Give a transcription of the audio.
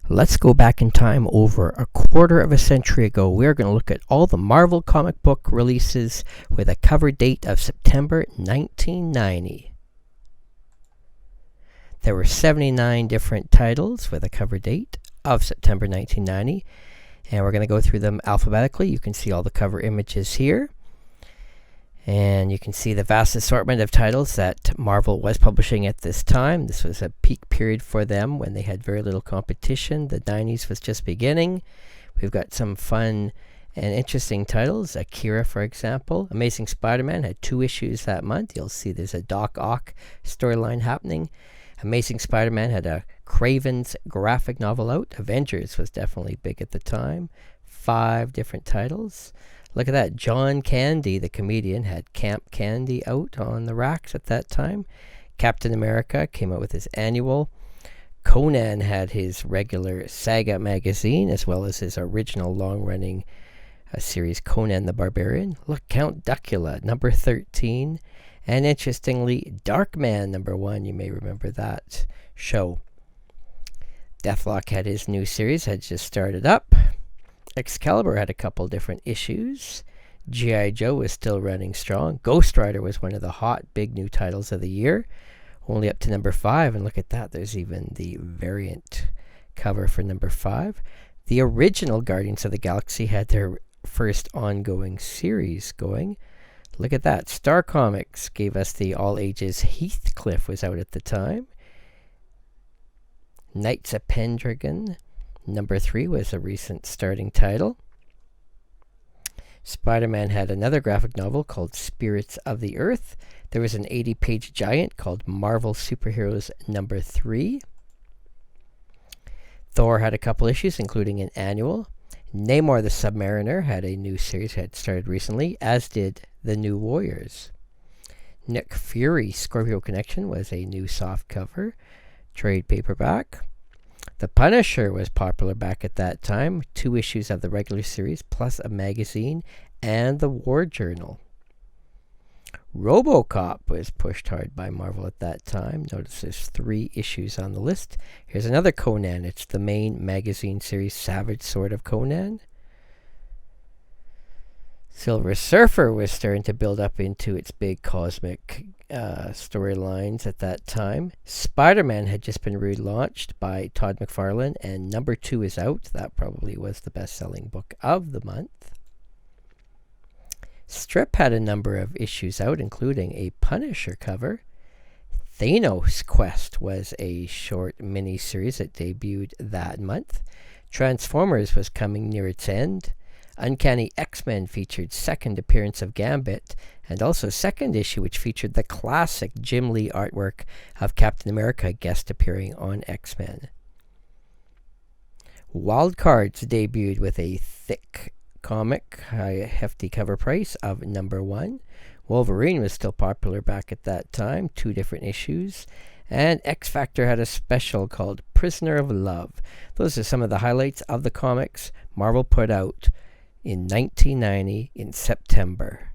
Let's go back in time over a quarter of a century ago. We're going to look at all the Marvel comic book releases with a cover date of September 1990. There were 79 different titles with a cover date of September 1990, and we're going to go through them alphabetically. You can see all the cover images here. And you can see the vast assortment of titles that Marvel was publishing at this time. This was a peak period for them when they had very little competition. The 90s was just beginning. We've got some fun and interesting titles. Akira, for example. Amazing Spider-Man had 2 issues that month. You'll see there's a Doc Ock storyline happening. Amazing Spider-Man had a Kraven's graphic novel out. Avengers was definitely big at the time. 5 different titles. Look at that. John Candy, the comedian, had Camp Candy out on the racks at that time. Captain America came out with his annual. Conan had his regular Saga magazine, as well as his original long-running series, Conan the Barbarian. Look, Count Duckula, number 13. And interestingly, Darkman, number 1. You may remember that show. Deathlock had his new series, had just started up. Excalibur had a couple different issues. G.I. Joe was still running strong. Ghost Rider was one of the hot, big new titles of the year. Only up to number 5. And look at that. There's even the variant cover for number 5. The original Guardians of the Galaxy had their first ongoing series going. Look at that. Star Comics gave us the all-ages Heathcliff was out at the time. Knights of Pendragon. Number 3 was a recent starting title. Spider-Man had another graphic novel called Spirits of the Earth. There was an 80-page giant called Marvel Superheroes number 3. Thor had a couple issues, including an annual. Namor the Submariner had a new series that started recently, as did The New Warriors. Nick Fury Scorpio Connection was a new softcover trade paperback. The Punisher was popular back at that time. 2 issues of the regular series, plus a magazine and the War Journal. RoboCop was pushed hard by Marvel at that time. Notice there's 3 issues on the list. Here's another Conan. It's the main magazine series, Savage Sword of Conan. Silver Surfer was starting to build up into its big cosmic storylines at that time. Spider-Man had just been relaunched by Todd McFarlane, and number 2 is out. That probably was the best-selling book of the month. Strip had a number of issues out, including a Punisher cover. Thanos Quest was a short mini-series that debuted that month. Transformers was coming near its end. Uncanny Xmen featured second appearance of Gambit, and also second issue, which featured the classic Jim Lee artwork of Captain America guest appearing on X-Men. Wild Cards debuted with a thick comic, hefty cover price of number 1. Wolverine was still popular back at that time, 2 different issues. And X Factor had a special called Prisoner of Love. Those are some of the highlights of the comics Marvel put out in 1990 in September.